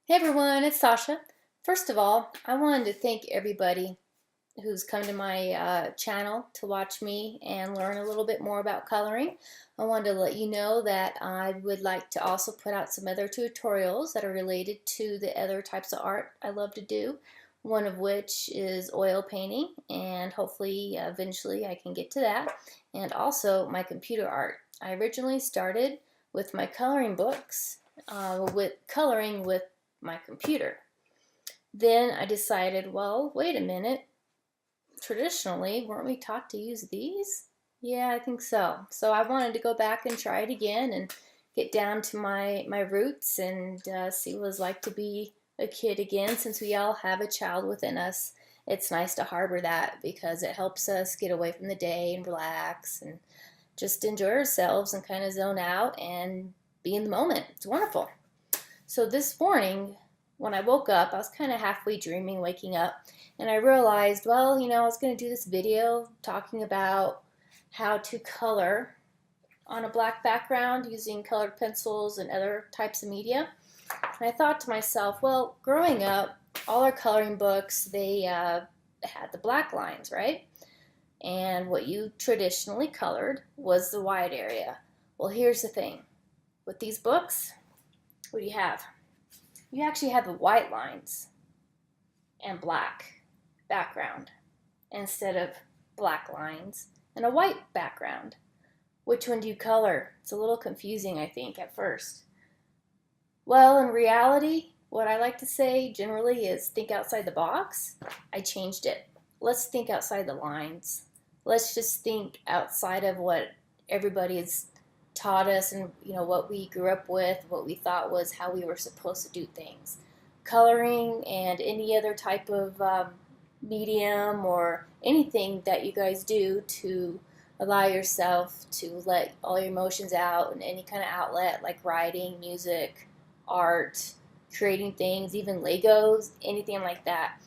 Hey everyone, it's Sasha. First of all, I wanted to thank everybody who's come to my channel to watch me and learn a little bit more about coloring. I wanted to let you know that I would like to also put out some other tutorials that are related to the other types of art I love to do. One of which is oil painting, and hopefully eventually I can get to that. And also my computer art. I originally started with my coloring books, with coloring with my computer. Then I decided, well, wait a minute. Traditionally, weren't we taught to use these? Yeah, I think so. So I wanted to go back and try it again and get down to my roots and see what it was like to be a kid again. Since we all have a child within us, it's nice to harbor that because it helps us get away from the day and relax and just enjoy ourselves and kind of zone out and be in the moment. It's wonderful. So this morning, when I woke up, I was kind of halfway dreaming, waking up, and I realized, well, I was going to do this video talking about how to color on a black background using colored pencils and other types of media. And I thought to myself, well, growing up, all our coloring books, they had the black lines, right? And what you traditionally colored was the white area. Well, here's the thing. With these books, what do you have? You actually have the white lines and black background instead of black lines and a white background. Which one do you color? It's a little confusing, I think, at first. Well, in reality, what I like to say generally is think outside the box. I changed it. Let's think outside the lines. Let's just think outside of what everybody has taught us and what we grew up with, what we thought was how we were supposed to do things. Coloring and any other type of medium or anything that you guys do to allow yourself to let all your emotions out and any kind of outlet like writing, music, art, creating things, even Legos, anything like that.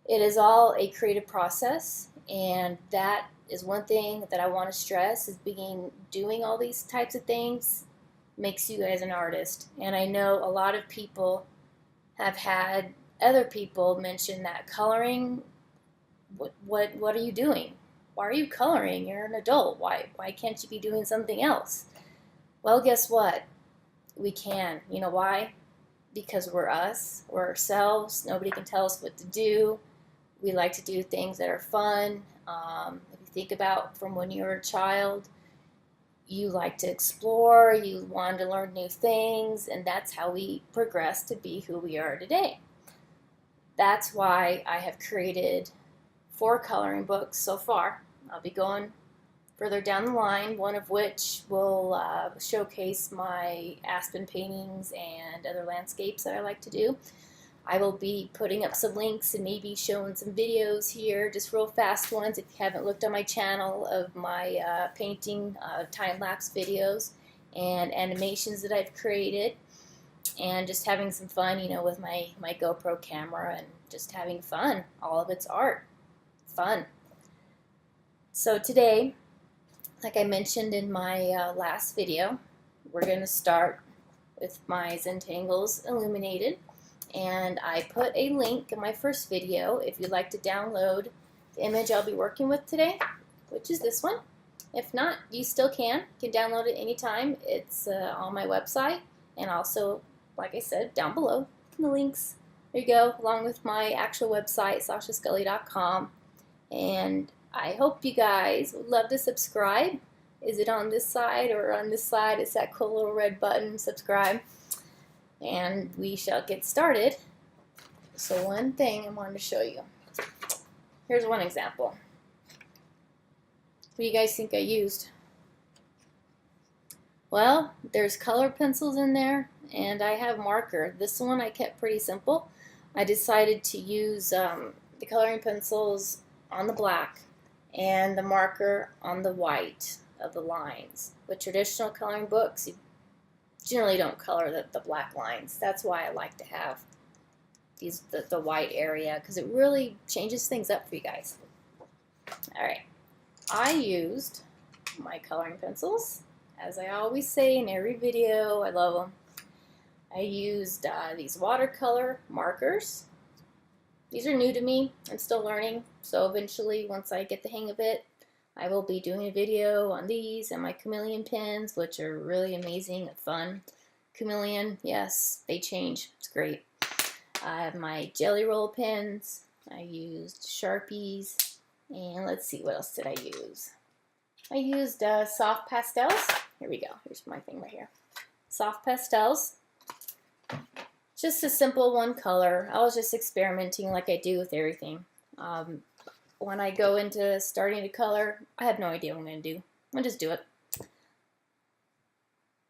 It is all a creative process, and that is one thing that I want to stress is doing all these types of things makes you guys an artist. And I know a lot of people have had other people mention that coloring, what are you doing? Why are you coloring? You're an adult. Why can't you be doing something else? Well, guess what? We can. You know why? Because we're us. We're ourselves. Nobody can tell us what to do. We like to do things that are fun. If you think about from when you were a child, you like to explore, you wanted to learn new things, and that's how we progress to be who we are today. That's why I have created 4 coloring books so far. I'll be going further down the line, one of which will showcase my aspen paintings and other landscapes that I like to do. I will be putting up some links and maybe showing some videos here, just real fast ones if you haven't looked on my channel, of my painting time-lapse videos and animations that I've created, and just having some fun, with my GoPro camera and just having fun. All of it's art. Fun. So today, like I mentioned in my last video, we're going to start with my Zentangles illuminated. And I put a link in my first video if you'd like to download the image I'll be working with today, which is this one. If not, you still can. You can download it anytime. It's on my website, and also, like I said, down below in the links. There you go, along with my actual website, sashascully.com. And I hope you guys would love to subscribe. Is it on this side or on this side? It's that cool little red button, subscribe. And we shall get started. So one thing I wanted to show you. Here's one example. What do you guys think I used? Well, there's color pencils in there, and I have marker. This one I kept pretty simple. I decided to use the coloring pencils on the black and the marker on the white of the lines. With traditional coloring books, you generally don't color the black lines. That's why I like to have the white area, because it really changes things up for you guys. Alright, I used my coloring pencils, as I always say in every video. I love them. I used these watercolor markers. These are new to me. I'm still learning, so eventually, once I get the hang of it, I will be doing a video on these and my chameleon pens, which are really amazing and fun. Chameleon, yes, they change. It's great. I have my jelly roll pens. I used Sharpies, and let's see, what else did I use? I used soft pastels. Here we go. Here's my thing right here. Soft pastels. Just a simple one color. I was just experimenting like I do with everything. When I go into starting to color, I have no idea what I'm going to do. I'll just do it.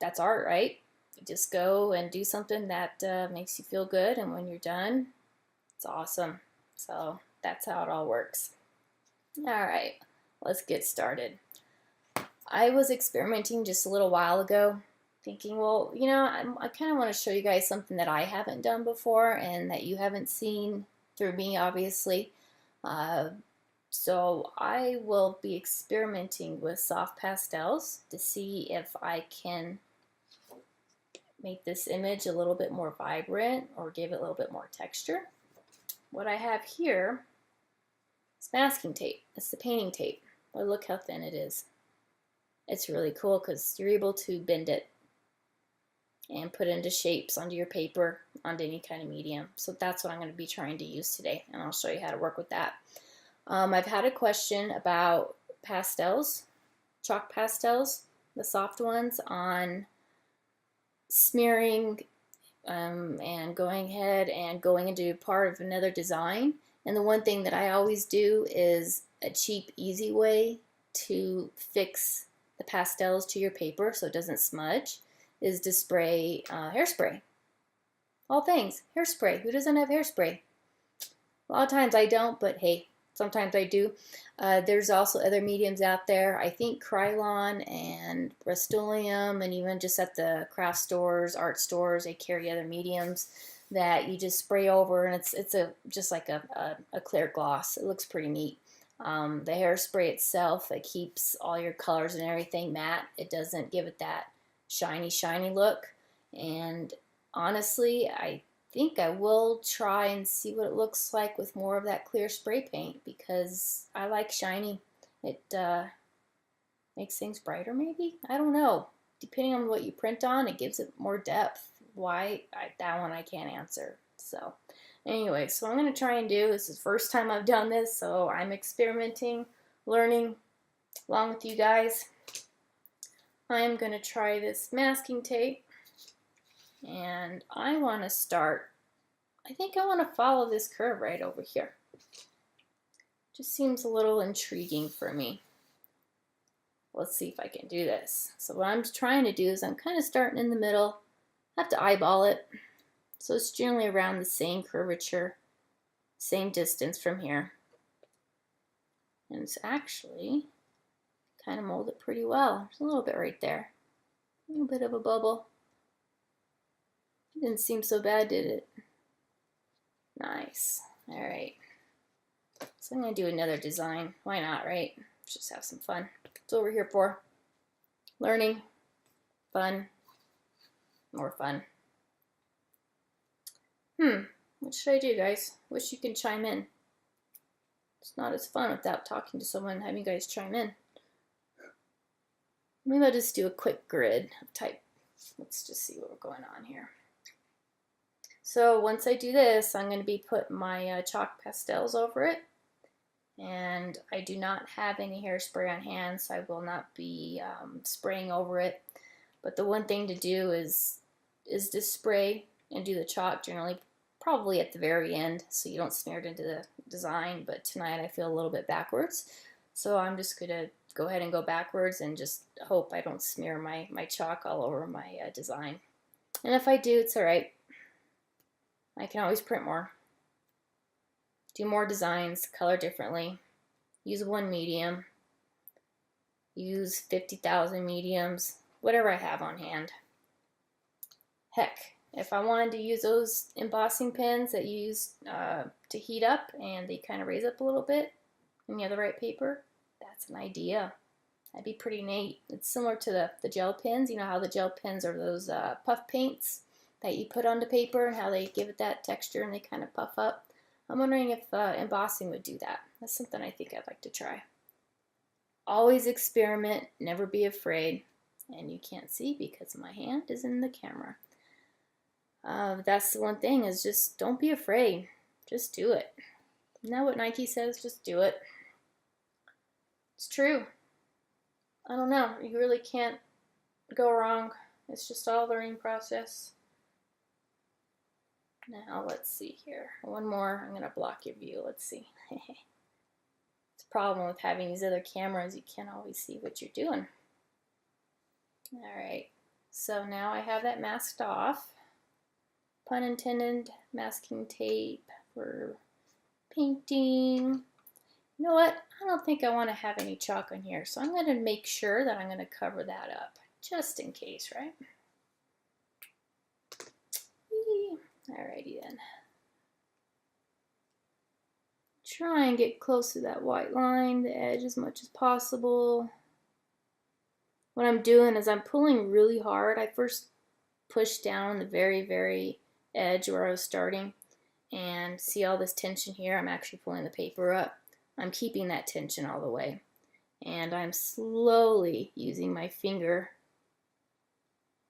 That's art, right? You just go and do something that makes you feel good, and when you're done, it's awesome. So that's how it all works. All right, let's get started. I was experimenting just a little while ago, thinking, well, you know, I kind of want to show you guys something that I haven't done before and that you haven't seen through me, obviously. So I will be experimenting with soft pastels to see if I can make this image a little bit more vibrant or give it a little bit more texture. What I have here is masking tape. It's the painting tape. But look how thin it is. It's really cool because you're able to bend it and put it into shapes onto your paper, onto any kind of medium. So that's what I'm going to be trying to use today, and I'll show you how to work with that. I've had a question about pastels, chalk pastels, the soft ones, on smearing and going ahead and going into part of another design. And the one thing that I always do is a cheap, easy way to fix the pastels to your paper so it doesn't smudge is to spray hairspray. All things, hairspray. Who doesn't have hairspray? A lot of times I don't, but hey, sometimes I do. There's also other mediums out there. I think Krylon and Rust-Oleum, and even just at the craft stores, art stores, they carry other mediums that you just spray over, and it's just like a clear gloss. It looks pretty neat. The hairspray itself, it keeps all your colors and everything matte. It doesn't give it that shiny look. And honestly, I think I will try and see what it looks like with more of that clear spray paint because I like shiny. It makes things brighter, maybe? I don't know. Depending on what you print on, it gives it more depth. Why? That one I can't answer. So anyway, so I'm going to try and do, this is the first time I've done this, so I'm experimenting, learning along with you guys. I'm going to try this masking tape, and I want to start, I think I want to follow this curve right over here. Just seems a little intriguing for me. Let's see if I can do this. So what I'm trying to do is I'm kind of starting in the middle. I have to eyeball it. So it's generally around the same curvature, same distance from here. And it's actually kind of molded pretty well. There's a little bit right there. A little bit of a bubble. It didn't seem so bad, did it? Nice. All right. So I'm going to do another design. Why not, right? Let's just have some fun. That's what we're here for. Learning, fun, more fun. What should I do, guys? Wish you can chime in. It's not as fun without talking to someone and having you guys chime in. Maybe I'll just do a quick grid type. Let's just see what we're going on here. So once I do this, I'm going to be putting my chalk pastels over it. And I do not have any hairspray on hand, so I will not be spraying over it. But the one thing to do is to spray and do the chalk generally, probably at the very end, so you don't smear it into the design. But tonight I feel a little bit backwards, so I'm just going to go ahead and go backwards and just hope I don't smear my chalk all over my design. And if I do, it's alright. I can always print more. Do more designs, color differently, use one medium, use 50,000 mediums, whatever I have on hand. Heck, if I wanted to use those embossing pens that you use to heat up and they kind of raise up a little bit and you have the right paper, that's an idea. That'd be pretty neat. It's similar to the gel pens. You know how the gel pens are those puff paints that you put onto paper and how they give it that texture and they kind of puff up. I'm wondering if embossing would do that. That's something I think I'd like to try. Always experiment, never be afraid. And you can't see because my hand is in the camera. That's the one thing, is just don't be afraid. Just do it. Isn't that what Nike says? Just do it. It's true. I don't know. You really can't go wrong. It's just all a learning process. Now, let's see here. One more. I'm going to block your view. Let's see. It's a problem with having these other cameras. You can't always see what you're doing. Alright. So now I have that masked off. Pun intended. Masking tape for painting. You know what? I don't think I want to have any chalk on here, so I'm going to make sure that I'm going to cover that up, just in case, right? Alrighty then. Try and get close to that white line, the edge, as much as possible. What I'm doing is I'm pulling really hard. I first pushed down the very, very edge where I was starting, and see all this tension here? I'm actually pulling the paper up. I'm keeping that tension all the way, and I'm slowly using my finger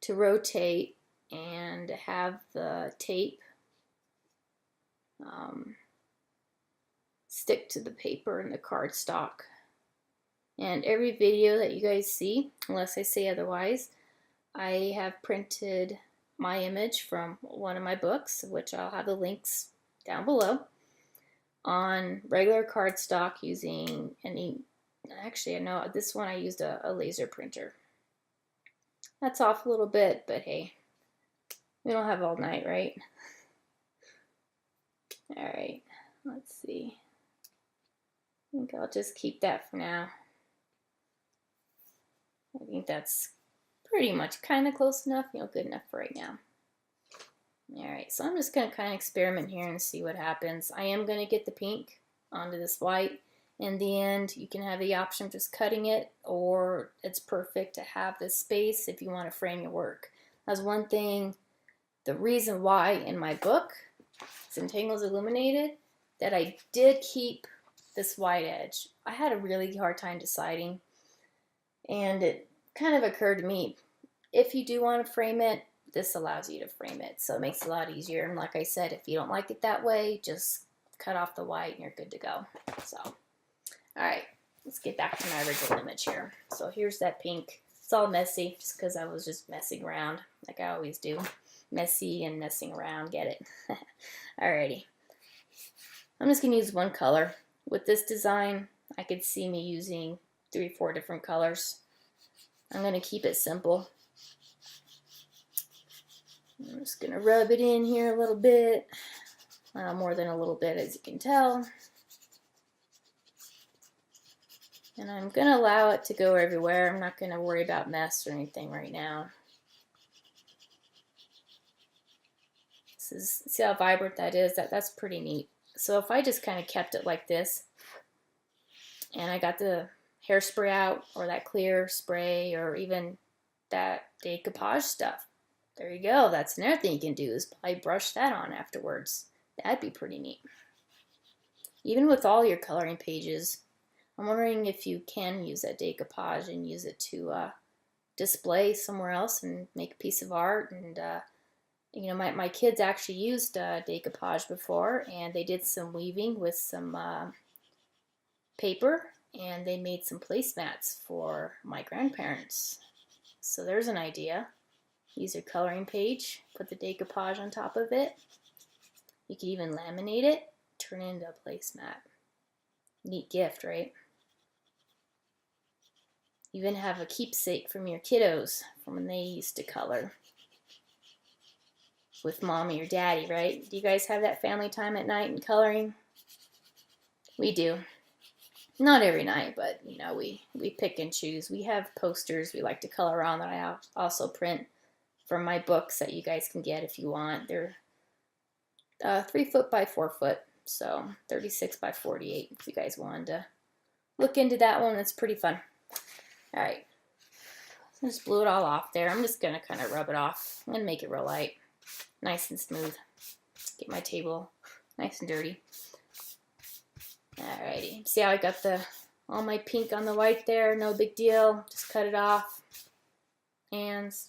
to rotate and have the tape stick to the paper and the cardstock. And every video that you guys see, unless I say otherwise, I have printed my image from one of my books, which I'll have the links down below, on regular cardstock using any, actually I know this one I used a laser printer. That's off a little bit, but hey, we don't have all night, right? Alright, let's see. I think I'll just keep that for now. I think that's pretty much kind of close enough, good enough for right now. Alright, so I'm just going to kind of experiment here and see what happens. I am going to get the pink onto this white. In the end, you can have the option of just cutting it, or it's perfect to have this space if you want to frame your work. That's one thing, the reason why in my book, Centangles Illuminated, that I did keep this white edge. I had a really hard time deciding, and it kind of occurred to me, if you do want to frame it, this allows you to frame it, so it makes it a lot easier. And like I said, if you don't like it that way, just cut off the white and you're good to go. So, alright, let's get back to my original image here. So here's that pink. It's all messy just because I was just messing around like I always do. Messy and messing around, get it? Alrighty. I'm just going to use one color. With this design, I could see me using 3-4 different colors. I'm going to keep it simple. I'm just going to rub it in here a little bit. More than a little bit, as you can tell. And I'm going to allow it to go everywhere. I'm not going to worry about mess or anything right now. See how vibrant that is? That's pretty neat. So if I just kind of kept it like this, and I got the hairspray out, or that clear spray, or even that decoupage stuff, there you go. That's another thing you can do, is probably brush that on afterwards. That'd be pretty neat. Even with all your coloring pages, I'm wondering if you can use that decoupage and use it to display somewhere else and make a piece of art. And you know, my kids actually used decoupage before, and they did some weaving with some paper, and they made some placemats for my grandparents. So there's an idea. Use your coloring page, put the decoupage on top of it. You can even laminate it, turn it into a placemat. Neat gift, right? Even have a keepsake from your kiddos from when they used to color with mommy or daddy, right? Do you guys have that family time at night and coloring? We do. Not every night, but you know, we pick and choose. We have posters we like to color on that I also print from my books that you guys can get if you want. They're 3 foot by 4 foot, so 36 by 48 if you guys wanted to look into that one. It's pretty fun. Alright, so just blew it all off there. I'm just going to kind of rub it off. I'm going to make it real light. nice and smooth. Get my table nice and dirty. Alrighty, see how I got all my pink on the white there? No big deal, just cut it off. Hands,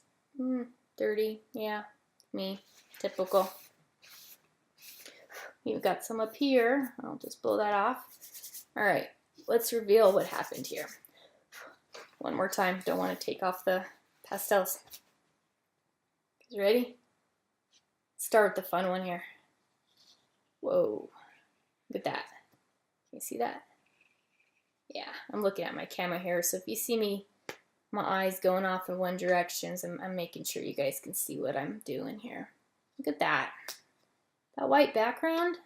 dirty, yeah, me, typical. You've got some up here, I'll just blow that off. Alright, let's reveal what happened here. One more time, don't want to take off the pastels. You ready? Start with the fun one here. Whoa, look at that. Can you see that? Yeah, I'm looking at my camera here, so if you see me, my eyes going off in one direction, I'm making sure you guys can see what I'm doing here. Look at that. That white background.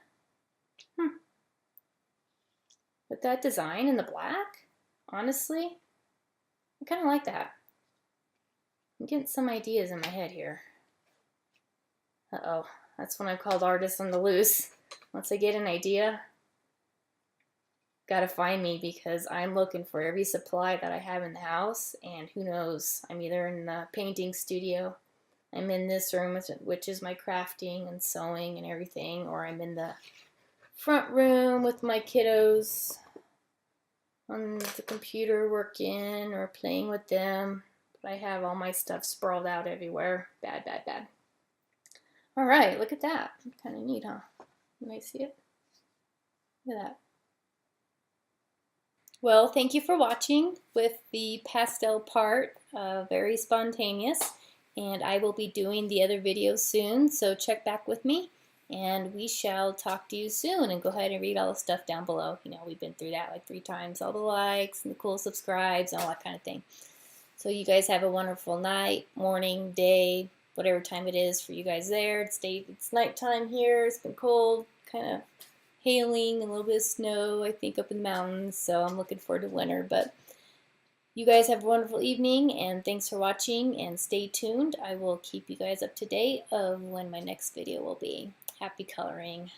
With that design in the black, honestly, I kind of like that. I'm getting some ideas in my head here. Uh-oh, that's when I've called artists on the loose. Once I get an idea, gotta find me, because I'm looking for every supply that I have in the house, and who knows, I'm either in the painting studio, I'm in this room, which is my crafting and sewing and everything, or I'm in the front room with my kiddos on the computer working or playing with them. But I have all my stuff sprawled out everywhere. Bad, bad, bad. All right, look at that. Kind of neat, huh? Can I see it? Look at that. Well, thank you for watching with the pastel part, very spontaneous, and I will be doing the other videos soon, so check back with me, and we shall talk to you soon. And go ahead and read all the stuff down below. You know, we've been through that like 3 times, all the likes and the cool subscribes and all that kind of thing. So you guys have a wonderful night, morning, day, whatever time it is for you guys there. It's nighttime here. It's been cold, kind of hailing, and a little bit of snow, I think, up in the mountains, so I'm looking forward to winter. But you guys have a wonderful evening, and thanks for watching, and stay tuned. I will keep you guys up to date of when my next video will be. Happy coloring.